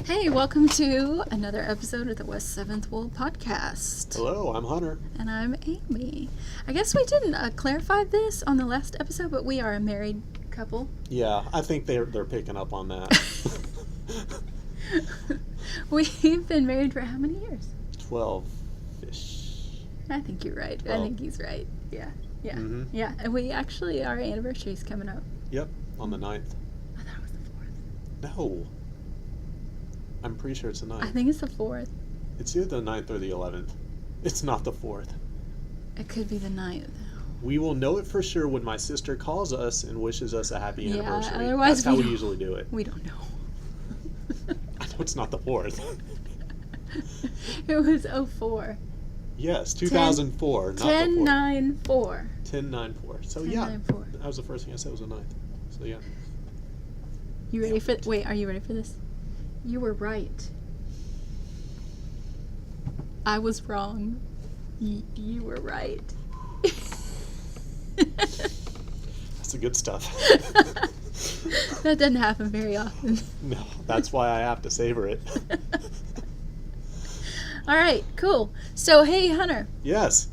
Hey, welcome to another episode of the West 7th Wool Podcast. Hello, I'm Hunter. And I'm Amy. I guess we didn't clarify this on the last episode, but we are a married couple. Yeah, I think they're picking up on that. We've been married for how many years? 12-ish. I think you're right. 12. I think he's right. Yeah. Mm-hmm. Yeah, and we actually, our anniversary's coming up. Yep, on the 9th. I thought it was the 4th. No. I'm pretty sure it's the 9th. I think it's the 4th. It's either the 9th or the 11th. It's not the 4th. It could be the 9th. We will know it for sure when my sister calls us and wishes us a happy anniversary. Otherwise That's how we usually do it. We don't know. I know it's not the 4th. It was 04. Yes, 2004, not the 4th. 1094. 1094. So 1094. yeah, that was the first thing I said was the 9th. So yeah. You ready for? Wait, are you ready for this? You were right. I was wrong. You were right. That's the good stuff. That doesn't happen very often. No, that's why I have to savor it. All right, cool. So, hey, Hunter. Yes.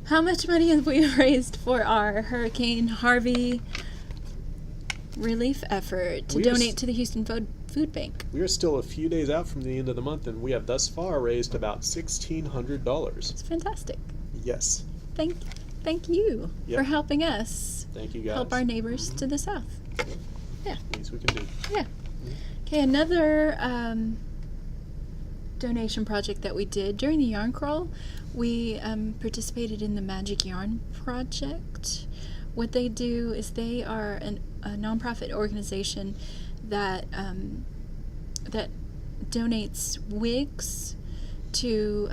How much money have we raised for our Hurricane Harvey relief effort to donate to the Houston Food Bank? We are still a few days out from the end of the month, and we have thus far raised about $1,600. It's fantastic. Yes. Thank you for helping us. Thank you, guys. Help our neighbors to the south. Yeah. Least we can do. Yeah. Okay, another donation project that we did during the yarn crawl, we participated in the Magic Yarn Project. What they do is they are a nonprofit organization that that donates wigs to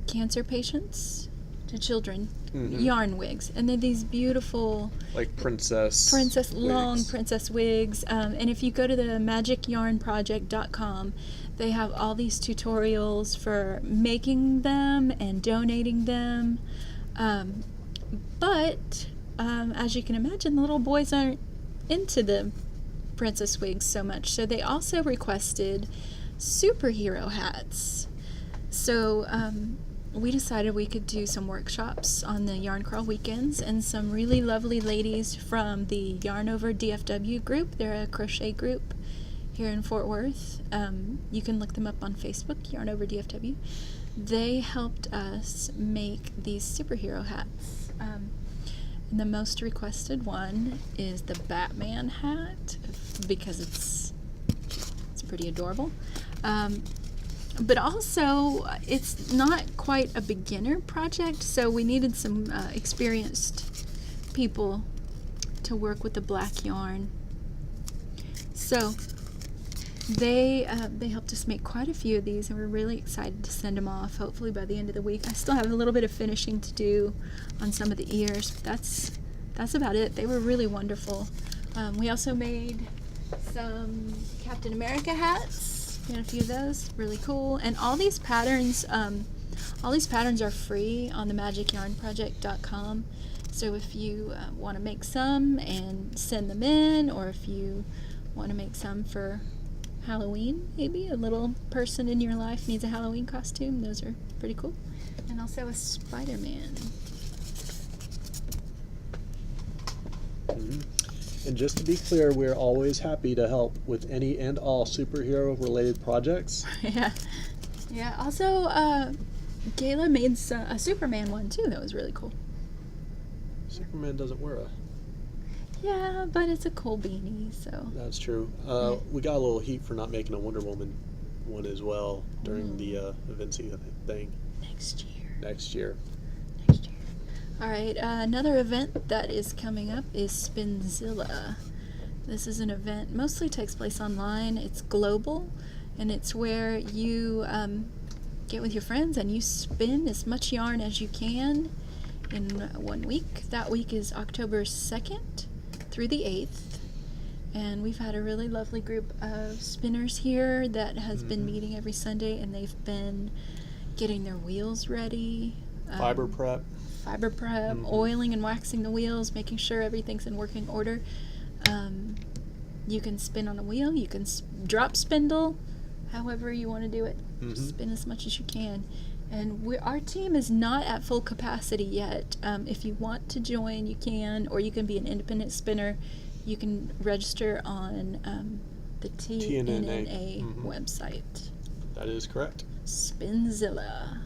cancer patients, to children, yarn wigs, and they're these beautiful, like princess long wigs. princess wigs. And if you go to the magicyarnproject.com, they have all these tutorials for making them and donating them. But as you can imagine, the little boys aren't into the princess wigs so much, so they also requested superhero hats. So we decided we could do some workshops on the Yarn Crawl weekends, and some really lovely ladies from the Yarn Over DFW group, they're a crochet group here in Fort Worth. You can look them up on Facebook, Yarn Over DFW. They helped us make these superhero hats. And the most requested one is the Batman hat, because it's pretty adorable. But also, it's not quite a beginner project, so we needed some experienced people to work with the black yarn. So they helped us make quite a few of these, and we're really excited to send them off, hopefully by the end of the week. I still have a little bit of finishing to do on some of the ears, but that's about it. They were really wonderful. We also made some Captain America hats. We had a few of those, really cool. And all these patterns are free on the magicyarnproject.com. So if you want to make some and send them in, or if you want to make some for Halloween, maybe a little person in your life needs a Halloween costume, those are pretty cool. And also a Spider-Man. And just to be clear, we're always happy to help with any and all superhero-related projects. Yeah. Also, Gayla made a Superman one too. That was really cool. Superman doesn't wear a... Yeah, but it's a cool beanie, so... That's true. We got a little heat for not making a Wonder Woman one as well during the Vinci thing. Next year. All right, another event that is coming up is Zilla. This is an event, mostly takes place online. It's global, and it's where you get with your friends and you spin as much yarn as you can in 1 week. That week is October 2nd through the 8th. And we've had a really lovely group of spinners here that has been meeting every Sunday, and they've been getting their wheels ready. Fiber prep, oiling and waxing the wheels, making sure everything's in working order. You can spin on a wheel. You can drop spindle, however you want to do it. Just spin as much as you can. And our team is not at full capacity yet. If you want to join, you can, or you can be an independent spinner. You can register on the TNNA website. That is correct. Spinzilla.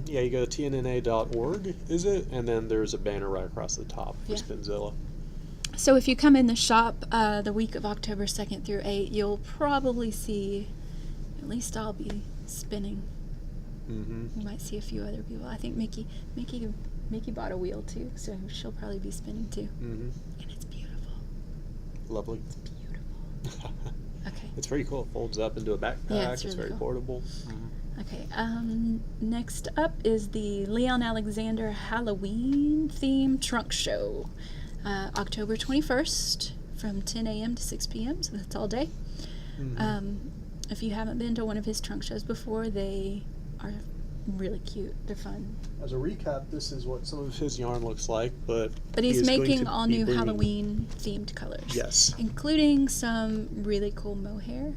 Yeah, you go to tnna.org, is it? And then there's a banner right across the top for Spinzilla. So if you come in the shop the week of October 2nd through 8th, you'll probably see, at least I'll be spinning. You might see a few other people. I think Mickey bought a wheel too, so she'll probably be spinning too. And it's beautiful. Lovely. It's beautiful. Okay. It's very cool. It folds up into a backpack. Yeah, it's really very cool. portable. Okay. Next up is the Leon Alexander Halloween themed trunk show, October 21st from 10 a.m. to 6 p.m. So that's all day. If you haven't been to one of his trunk shows before, they are really cute. They're fun. As a recap, this is what some of his yarn looks like, but he's he is making going to all be new bringing- Halloween themed colors. Yes. Including some really cool mohair.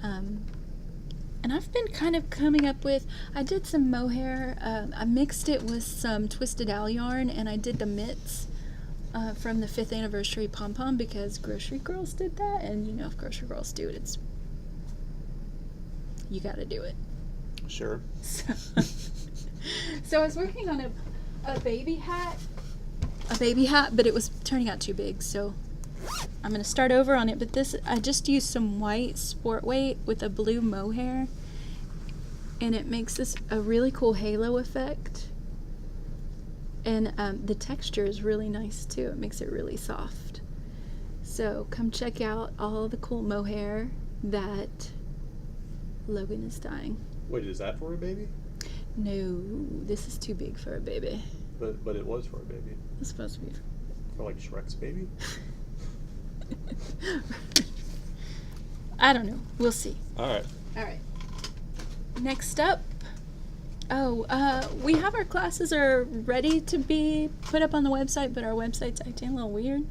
And I've been kind of coming up with, I did some mohair, I mixed it with some Twisted Owl yarn, and I did the mitts from the 5th anniversary pom-pom because Grocery Girls did that, and you know if Grocery Girls do it, you gotta do it. Sure. So I was working on a baby hat, but it was turning out too big, so I'm going to start over on it. But this, I just used some white sport weight with a blue mohair, and it makes this a really cool halo effect. And the texture is really nice too. It makes it really soft. So come check out all the cool mohair that Logan is dyeing. Wait, is that for a baby? No, this is too big for a baby. But it was for a baby. It's supposed to be. For like Shrek's baby? I don't know. We'll see. All right. Next up, we have our classes are ready to be put up on the website, but our website's acting a little weird.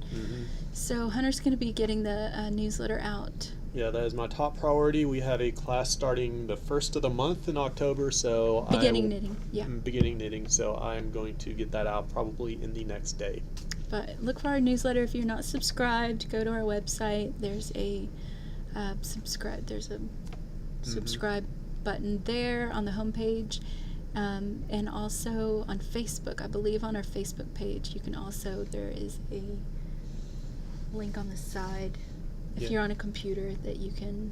So Hunter's going to be getting the newsletter out. Yeah, that is my top priority. We have a class starting the first of the month in October, so Beginning knitting, yeah. Beginning knitting, so I'm going to get that out probably in the next day. But look for our newsletter. If you're not subscribed, go to our website. There's a subscribe. There's a subscribe button there on the homepage, and also on Facebook. I believe on our Facebook page, you can also, there is a link on the side if you're on a computer that you can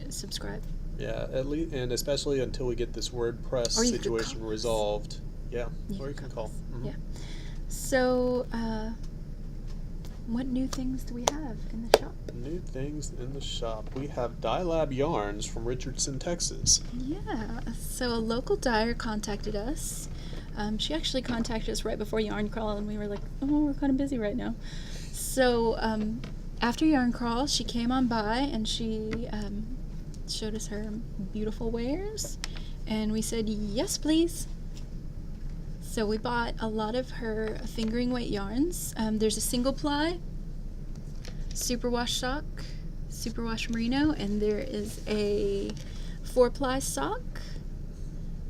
subscribe. Yeah, at least, and especially until we get this WordPress situation resolved. Yeah, or you can call. Yeah. So, what new things do we have in the shop? New things in the shop. We have Dye Lab yarns from Richardson, Texas. Yeah. So a local dyer contacted us. She actually contacted us right before Yarn Crawl, and we were like, oh, we're kind of busy right now. So after Yarn Crawl, she came on by and she showed us her beautiful wares, and we said, yes, please. So we bought a lot of her fingering weight yarns. There's a single ply, superwash sock, superwash merino, and there is a 4-ply sock.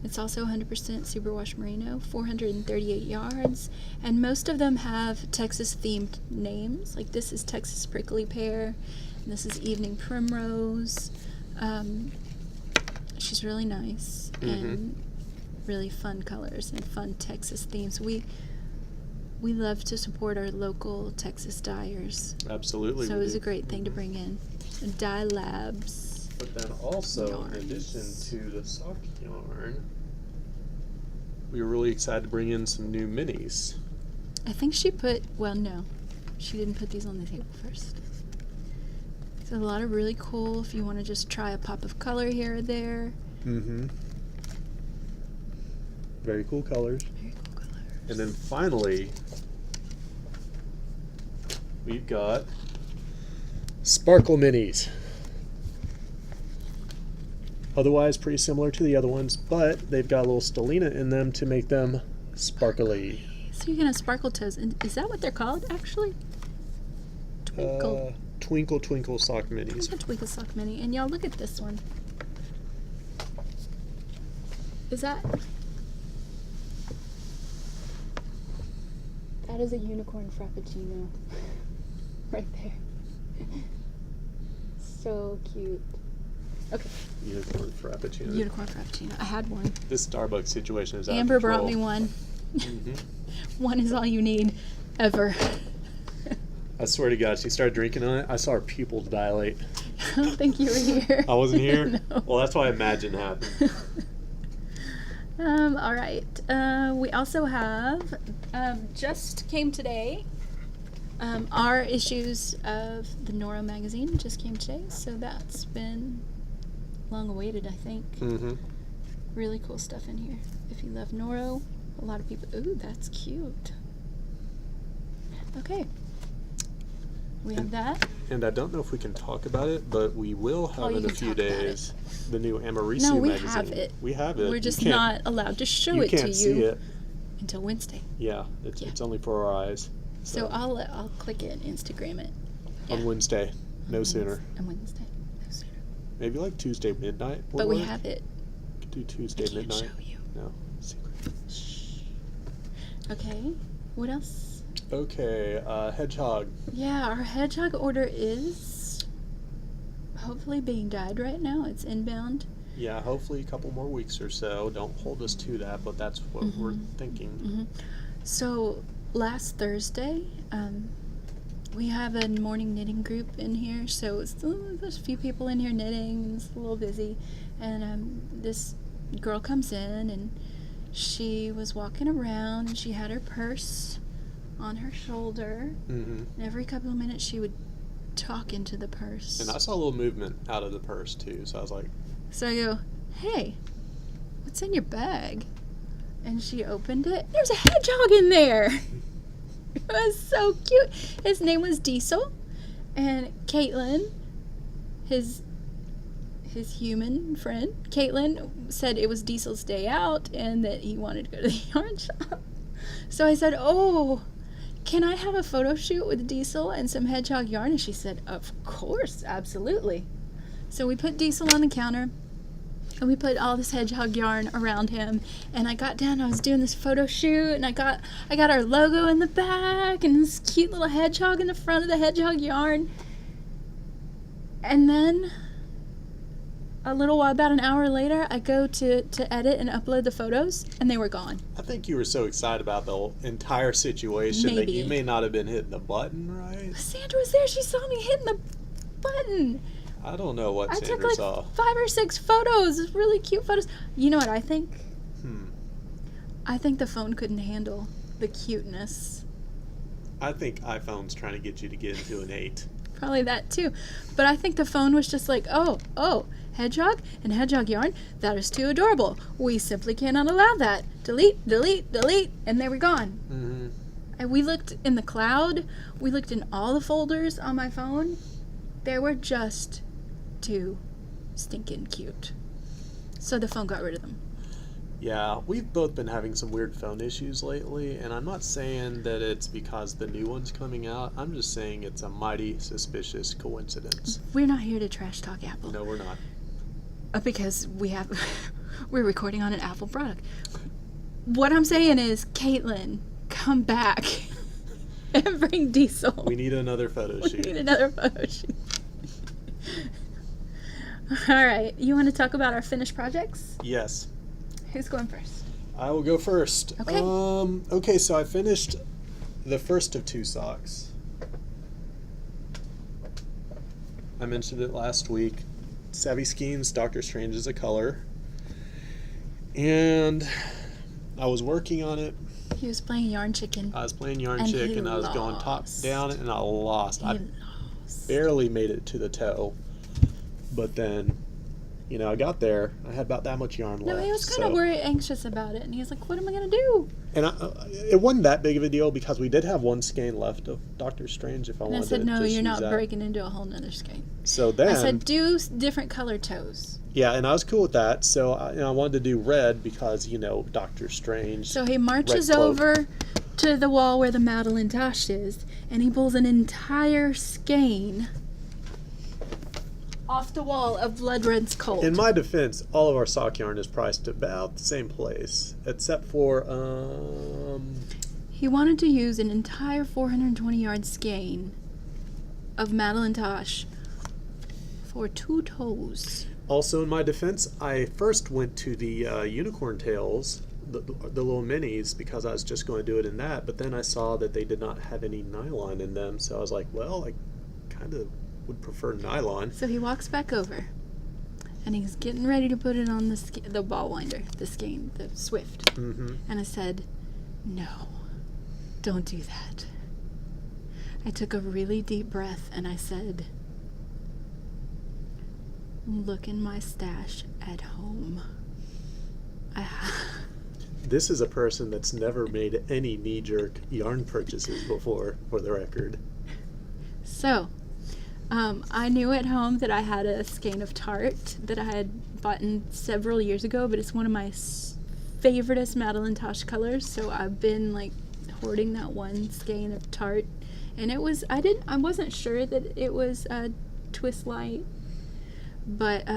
It's also 100% superwash merino, 438 yards, and most of them have Texas-themed names. Like this is Texas Prickly Pear, and this is Evening Primrose. She's really nice and really fun colors and fun Texas themes. We love to support our local Texas dyers. Absolutely. So it was a great thing to bring in. Dye Labs. But then also, yarns. in addition to the sock yarn, we were really excited to bring in some new minis. I think she put, well, no, she didn't put these on the table first. So a lot of really cool, if you want to just try a pop of color here or there. Very cool colors. Very cool colors. And then finally, we've got Sparkle Minis. Otherwise pretty similar to the other ones, but they've got a little stellina in them to make them sparkly. So you're going to have sparkle toes. And is that what they're called, actually? Twinkle. Twinkle Twinkle Sock It's Minis. a Twinkle Sock Mini. And y'all, look at this one. Is that... That is a unicorn frappuccino. Right there. So cute. Okay. Unicorn Frappuccino. Unicorn frappuccino. I had one. This Starbucks situation is out Amber of control. brought me one. Mm-hmm. One is all you need, ever. I swear to God, she started drinking on it. I saw her pupils dilate. I don't think you were here. I wasn't here? No. Well, that's what I imagine happened. All right. We also have, just came today, our issues of the Noro magazine just came today, so that's been long awaited, I think. Mm-hmm. Really cool stuff in here. If you love Noro, a lot of people, ooh, that's cute. Okay. We have that. And I don't know if we can talk about it, but we will have you in a can few talk about days the new Amarisu No, we magazine. have it. We have it. We're You just can't- not allowed to show you it to can't you see it. until Wednesday. Yeah, it's only for our eyes. So I'll click it and Instagram it. On Wednesday, no sooner. On Wednesday, no sooner. Maybe like Tuesday midnight. would But we work. have it. Could do Tuesday I can't midnight. show you. No, secret. Okay. What else? Okay, Hedgehog. Yeah, our hedgehog order is hopefully being dyed right now. It's inbound. Yeah, hopefully a couple more weeks or so. Don't hold us to that, but that's what we're thinking. So last Thursday, we have a morning knitting group in here. So there's a few people in here knitting, and it's a little busy. And this girl comes in, and she was walking around, and she had her purse on her shoulder. Mm-hmm. And every couple of minutes, she would talk into the purse. And I saw a little movement out of the purse too, so I was like, So I go, hey, what's in your bag? And she opened it. There's a hedgehog in there. It was so cute. His name was Diesel. And Caitlin, his human friend, Caitlin said it was Diesel's day out and that he wanted to go to the yarn shop. So I said, oh, can I have a photo shoot with Diesel and some hedgehog yarn? And she said, of course, absolutely. So we put Diesel on the counter, and we put all this hedgehog yarn around him. And I got down, I was doing this photo shoot, and I got our logo in the back, and this cute little hedgehog in the front of the hedgehog yarn. And then, a little while, about an hour later, I go to edit and upload the photos, and they were gone. I think you were so excited about the whole entire situation that you Maybe. may not have been hitting the button right. Sandra was there, she saw me hitting the button. I don't know what I took Sandra like saw. 5 or 6 photos, really cute photos. You know what I think? I think the phone couldn't handle the cuteness. I think iPhone's trying to get you to get into an 8. Probably that too. But I think the phone was just like, oh, hedgehog and hedgehog yarn, that is too adorable. We simply cannot allow that. Delete, delete, delete, and they were gone. Mm-hmm. And we looked in the cloud, we looked in all the folders on my phone. They were just too stinking cute. So the phone got rid of them. Yeah, we've both been having some weird phone issues lately, and I'm not saying that it's because the new one's coming out. I'm just saying it's a mighty suspicious coincidence. We're not here to trash talk Apple. No, we're not. Because we're recording on an Apple product. What I'm saying is, Caitlin, come back and bring Diesel. We need another photo We shoot. need another photo shoot. All right, you want to talk about our finished projects? Yes. Who's going first? I will go first. Okay. Okay, so I finished the first of 2 socks. I mentioned it last week. Savvy Schemes, Doctor Strange is a color. And I was working on it. He was playing Yarn Chicken. I was playing Yarn And Chick, he and I was going top lost. down, and I lost. I He lost. barely made it to the toe. But then, I got there. I had about that much yarn No, left. he was kind of worried, anxious about it, and he was like, "What am I gonna do?" And it wasn't that big of a deal because we did have one skein left of Doctor Strange if I And I wanted said, to "No, just you're use not that. breaking into a whole nother skein." So then, I said, "Do different color toes." yeah, and I was cool with that. So I wanted to do red because, Doctor Strange. So he marches Red cloak. over to the wall where the Madeline Tosh is, and he pulls an entire skein off the wall of Blood Red's Colt. In my defense, all of our sock yarn is priced about the same place, except for He wanted to use an entire 420-yard skein of Madeline Tosh for 2 toes. Also, in my defense, I first went to the unicorn tails, the little minis, because I was just going to do it in that, but then I saw that they did not have any nylon in them, so I was like, well, I kind of would prefer nylon. So he walks back over, and he's getting ready to put it on the ball winder, the skein, the Swift. Mm-hmm. And I said, no, don't do that. I took a really deep breath, and I said, look in my stash at home. This is a person that's never made any knee-jerk yarn purchases before, for the record. So, I knew at home that I had a skein of Tarte that I had bought several years ago, but it's one of my favoriteest Madeline Tosh colors, so I've been like hoarding that one skein of Tarte. And it was, I wasn't sure that it was a twist light, but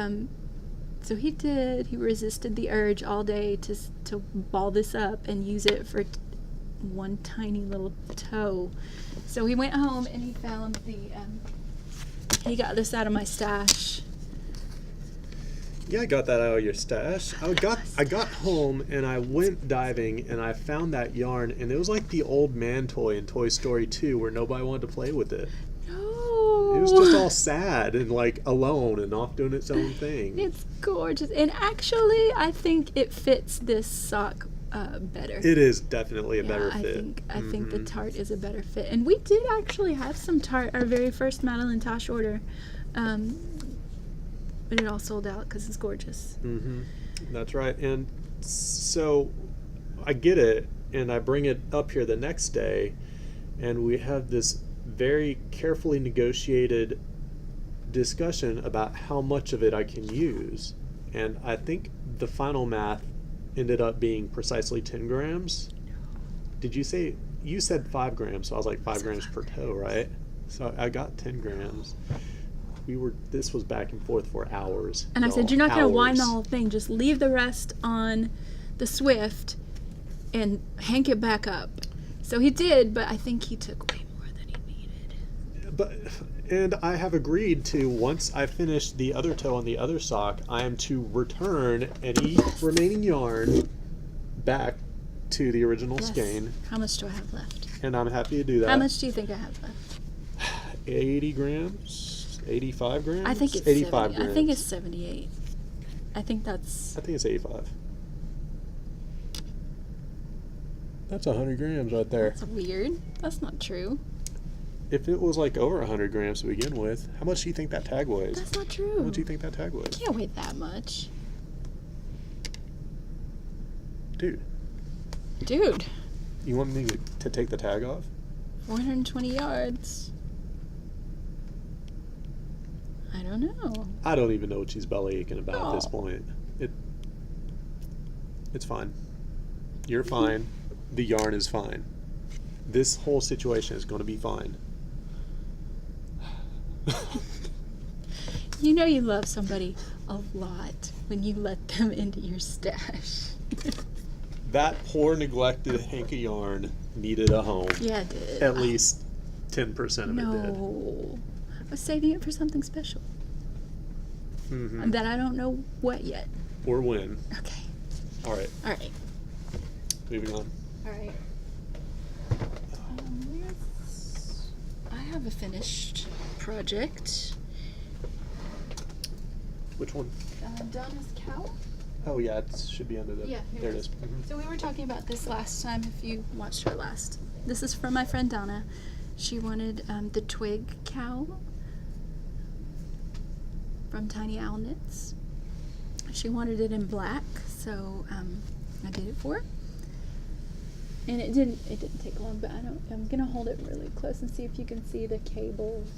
so he resisted the urge all day to ball this up and use it for one tiny little toe. So he went home and he found he got this out of my stash. Yeah, I got that out of your stash. I got home and I went diving and I found that yarn, and it was like the old man toy in Toy Story 2 where nobody wanted to play with it. No. It was just all sad and like alone and off doing its own thing. It's gorgeous. And actually, I think it fits this sock better. It is definitely a better fit. I think the Tarte is a better fit. And we did actually have some Tarte, our very first Madeline Tosh order. But it all sold out because it's gorgeous. Mm-hmm. That's right. And so I get it, and I bring it up here the next day, and we have this very carefully negotiated discussion about how much of it I can use. And I think the final math ended up being precisely 10 grams. Did you say, you said 5 grams, so I was like 5 grams per toe, right? So I got 10 grams. This was back and forth for hours. And I said, you're not going to wind the whole thing. Just leave the rest on the Swift and hank it back up. So he did, but I think he took way more than he needed. And I have agreed to, once I finish the other toe on the other sock, I am to return any remaining yarn back to the original skein. How much do I have left? And I'm happy to do that. How much do you think I have left? 80 grams? 85 grams? I think it's 85 grams. I think it's 78. I think it's 85. That's 100 grams right there. That's weird. That's not true. If it was like over 100 grams to begin with, how much do you think that tag weighs? That's not true. How much do you think that tag weighs? Can't weigh that much. Dude. You want me to take the tag off? 420 yards. I don't know. I don't even know what she's belly aching about at this point. It's fine. You're fine. The yarn is fine. This whole situation is going to be fine. You know you love somebody a lot when you let them into your stash. That poor neglected hank of yarn needed a home. Yeah, it did. At least 10% of it did. No. I was saving it for something special. Mm-hmm. That I don't know what yet. Or when. Okay. All right. Moving on. All right. I have a finished project. Which one? Donna's cow. Oh, yeah, it should be under the... Yeah, there it is. Mm-hmm. So we were talking about this last time, if you watched her last. This is from my friend Donna. She wanted the twig cow from Tiny Owl Knits. She wanted it in black, so I did it for her. And it didn't take long, but I'm gonna hold it really close and see if you can see the cables.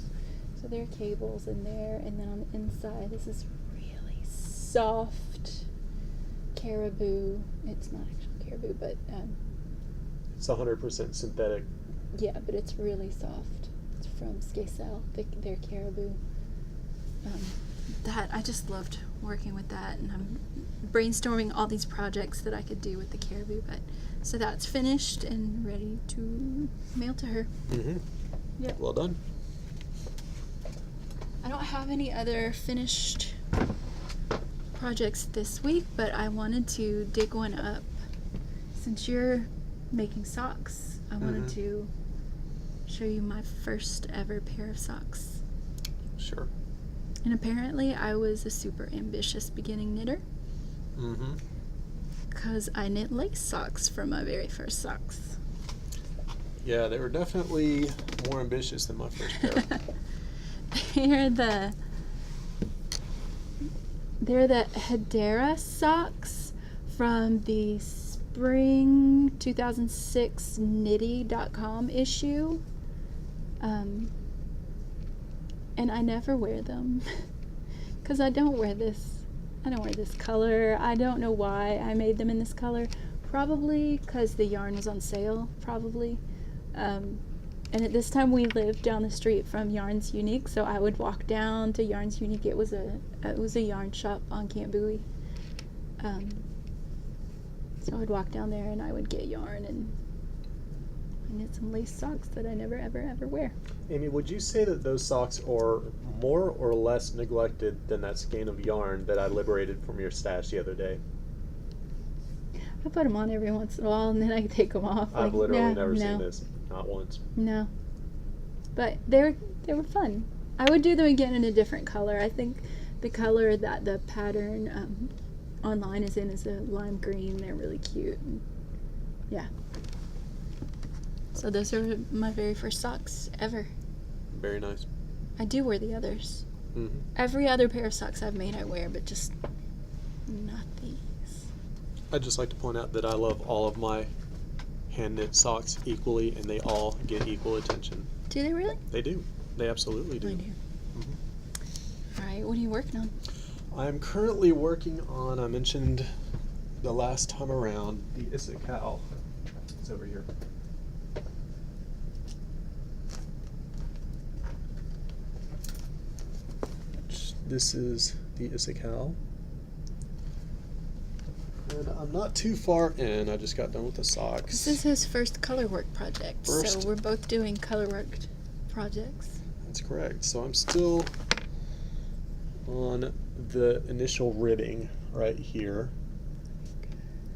So there are cables in there, and then on the inside, this is really soft caribou. It's not actual caribou, but it's 100% synthetic. Yeah, but it's really soft. It's from Skacel, their caribou. that I just loved working with that, and I'm brainstorming all these projects that I could do with the caribou. But so that's finished and ready to mail to her. Mm-hmm. Yep. Well done. I don't have any other finished projects this week, but I wanted to dig one up. Since you're making socks, I wanted to show you my first ever pair of socks. Sure. And apparently I was a super ambitious beginning knitter. Mm-hmm. Because I knit lace socks for my very first socks. Yeah, they were definitely more ambitious than my first pair. They're the Hedera socks from the spring 2006 Knitty.com issue. And I never wear them because I don't wear this color. I don't know why I made them in this color. Probably because the yarn was on sale, probably. And at this time we lived down the street from Yarns Unique, so I would walk down to Yarns Unique. It was a yarn shop on Camp Bowie. So I would walk down there and I would get yarn and I knit some lace socks that I never ever wear. Amy, would you say that those socks are more or less neglected than that skein of yarn that I liberated from your stash the other day? I put them on every once in a while and then I take them off. I've literally never seen this, not once. No. But they were fun. I would do them again in a different color. I think the color that the pattern online is in is a lime green. They're really cute. And yeah. So those are my very first socks ever. Very nice. I do wear the others. Mm-hmm. Every other pair of socks I've made I wear, but just not these. I'd just like to point out that I love all of my hand knit socks equally, and they all get equal attention. Do they really? They do. They absolutely do. I do. Mm-hmm. All right, what are you working on? I'm currently working on, I mentioned the last time around, the Issa cow. It's over here. This is the Issa cow. And I'm not too far in. I just got done with the socks. This is his first color work project. So we're both doing color worked projects. That's correct. So I'm still on the initial ribbing right here.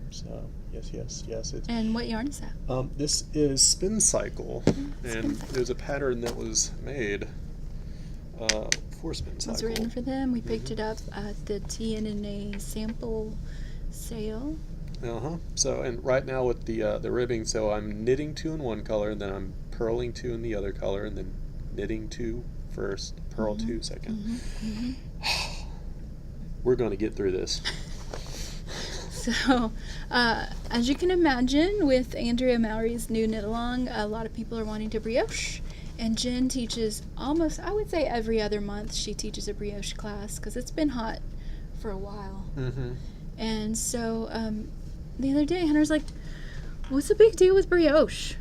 So yes. And what yarn is that? This is Spin Cycle, and Cycle. there's a pattern that was made for Spin Cycle. It was written for them. We picked it up at the TNNA sample sale. So, and right now with the ribbing, so I'm knitting 2 in one color, and then I'm purling 2 in the other color, and then knitting 2 first, purl 2 second. We're going to get through this. So, as you can imagine, with Andrea Mowry's new knit along, a lot of people are wanting to brioche. And Jen teaches almost, I would say every other month, she teaches a brioche class because it's been hot for a while. Mm-hmm. And so the other day, Hunter's like, "What's the big deal with brioche?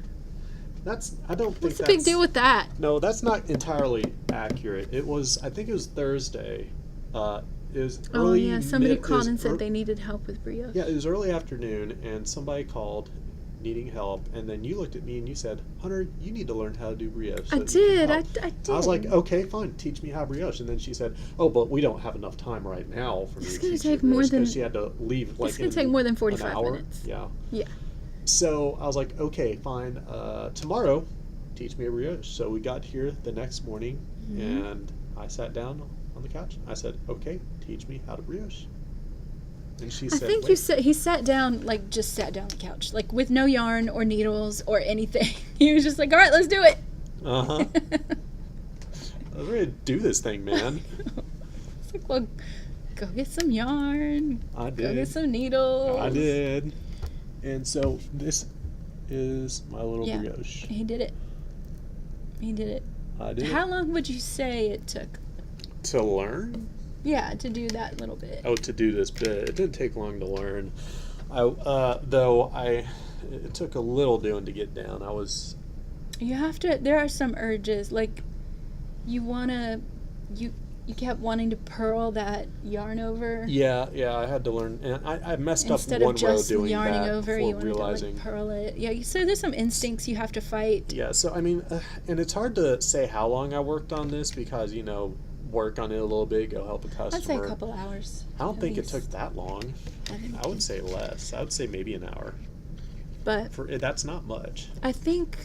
What's the big deal with that?" No, that's not entirely accurate. I think it was Thursday. It was early. Oh yeah, somebody called and said they needed help with brioche. Yeah, it was early afternoon, and somebody called needing help, and then you looked at me and you said, "Hunter, you need to learn how to do brioche." I did. I did. I was like, "Okay, fine, teach me how brioche." And then she said, "Oh, but we don't have enough time right now for me to teach you brioche," because she had to leave it's going to take more than 45 an hour. minutes. Yeah. Yeah. So I was like, "Okay, fine. Tomorrow, teach me a brioche." So we got here the next morning, and I sat down on the couch. I said, "Okay, teach me how to brioche." And she said, I think he sat down, like just sat down on the couch, like with no yarn or needles or anything. He was just like, "All right, let's do it." I was ready to do this thing, man. It's like, well, go get some yarn. I did. Go get some needles. I did. And so this is my little brioche. He did it. I did. How long would you say it took? To learn? Yeah, to do that little bit. Oh, to do this bit. It didn't take long to learn. It took a little doing to get down. You have to, there are some urges, like, you kept wanting to purl that yarn over. Yeah, I had to learn, and I messed Instead up one of row just doing yarning that over, before you wanted realizing. to like purl it. Yeah, so there's some instincts you have to fight. Yeah, so I mean, and it's hard to say how long I worked on this because work on it a little bit, go help a customer. I'd say a couple hours. I don't think least. it took that long. I would say less. I would say maybe an hour. But That's not much. I think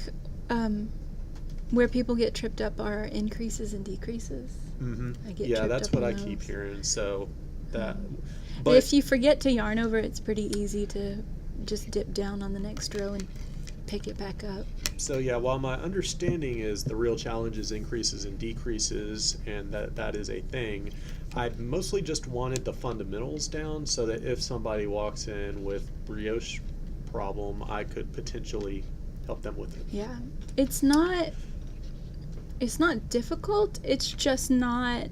where people get tripped up are increases and decreases. Mm-hmm. I get Yeah, tripped that's up what on I those. keep hearing. So that, But if you forget to yarn over, it's pretty easy to just dip down on the next row and pick it back up. So yeah, while my understanding is the real challenge is increases and decreases, and that is a thing, I mostly just wanted the fundamentals down so that if somebody walks in with brioche problem, I could potentially help them with it. Yeah, it's not difficult. It's just not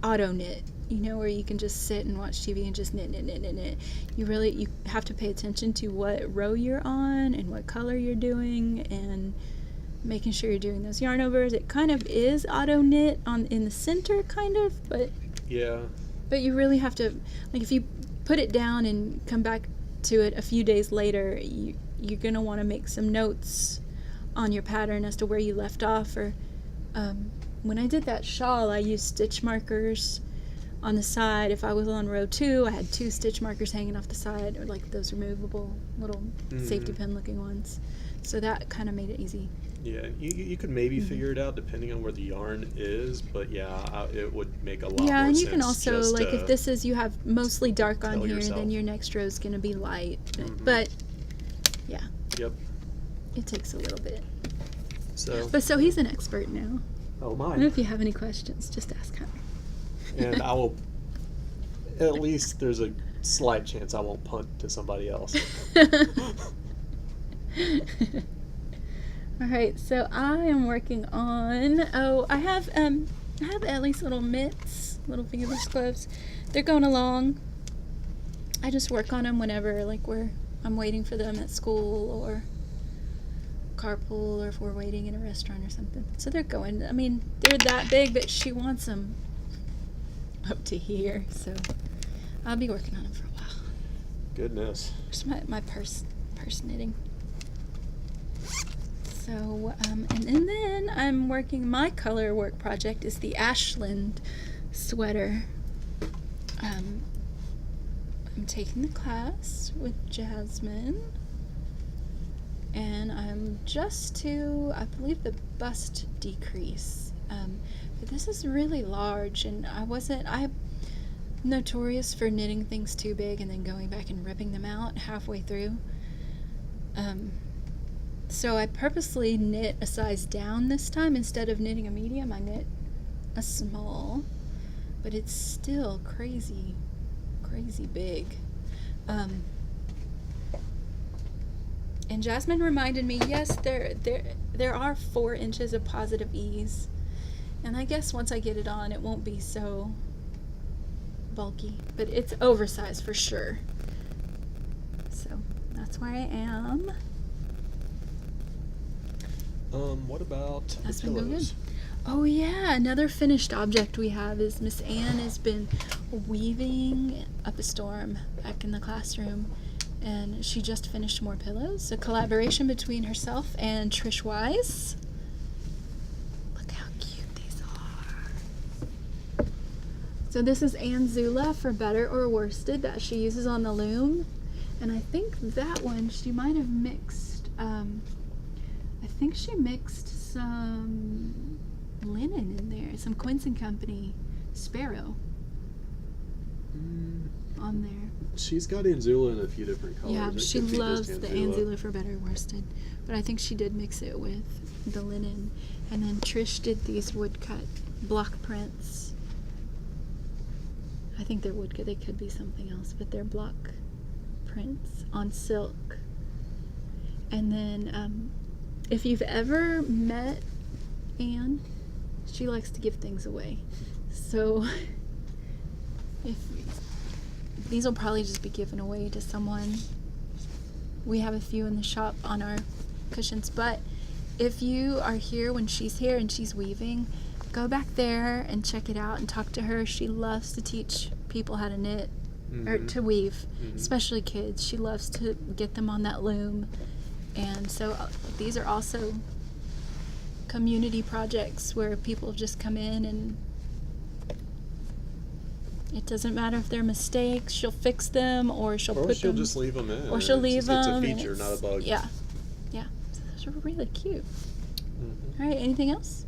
auto knit. Where you can just sit and watch TV and just knit. You have to pay attention to what row you're on and what color you're doing and making sure you're doing those yarn overs. It kind of is auto knit in the center, kind of, but yeah. But you really have to, like, if you put it down and come back to it a few days later, you're gonna want to make some notes on your pattern as to where you left off. Or when I did that shawl, I used stitch markers on the side. If I was on row 2, I had 2 stitch markers hanging off the side, or like those removable little safety pin looking ones. So that kind of made it easy. Yeah, you could maybe figure it out depending on where the yarn is, but yeah, it would make a lot more sense. Yeah, and you can also, like, if this is, you have mostly dark on here, yourself. then your next row is going to be light. Mm-hmm. But, yeah. Yep. It takes a little bit. So He's an expert now. Oh my. And if you have any questions, just ask him. And I will, at least there's a slight chance I won't punt to somebody else. All right, so I am working on, I have Ellie's little mitts, little fingerless gloves. They're going along. I just work on them whenever, like, I'm waiting for them at school or carpool, or if we're waiting in a restaurant or something. So they're going. I mean, they're that big, but she wants them up to here, so I'll be working on them for a while. Goodness. Just my purse knitting. So, and then I'm working, my color work project is the Ashland sweater. I'm taking the class with Jasmine, and I'm just to, I believe, the bust decrease. But this is really large, and I'm notorious for knitting things too big and then going back and ripping them out halfway through. So I purposely knit a size down this time. Instead of knitting a medium, I knit a small, but it's still crazy big. And Jasmine reminded me, yes, there are 4 inches of positive ease, and I guess once I get it on, it won't be so bulky, but it's oversized for sure. So that's where I am. What about That's the been going pillows? good. Oh yeah, another finished object we have is Miss Ann has been weaving up a storm back in the classroom, and she just finished more pillows. A collaboration between herself and Trish Wise. Look how cute these are. So this is Ann Zilla for Better or Worsted that she uses on the loom, and I think that one she might have mixed. I think she mixed some linen in there, some Quince and Company Sparrow on there. She's got Anzula in a few different colors. Yeah, It she could be loves just the Anzula. Anzula for Better Worsted, but I think she did mix it with the linen. And then Trish did these woodcut block prints. I think they're woodcut. They could be something else, but they're block prints on silk. And then if you've ever met Anne, she likes to give things away. So these will probably just be given away to someone. We have a few in the shop on our cushions, but if you are here when she's here and she's weaving, go back there and check it out and talk to her. She loves to teach people how to knit or to weave, especially kids. She loves to get them on that loom. And so these are also community projects where people just come in, and it doesn't matter if they're mistakes. She'll fix them, or she'll put she'll them, just leave them in. or she'll leave them. It's a and feature, not a bug. Yeah. So those are really cute. All right, anything else?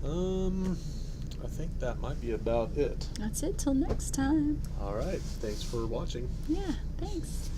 I think that might be about it. That's it till next time. All right. Thanks for watching. Yeah, thanks.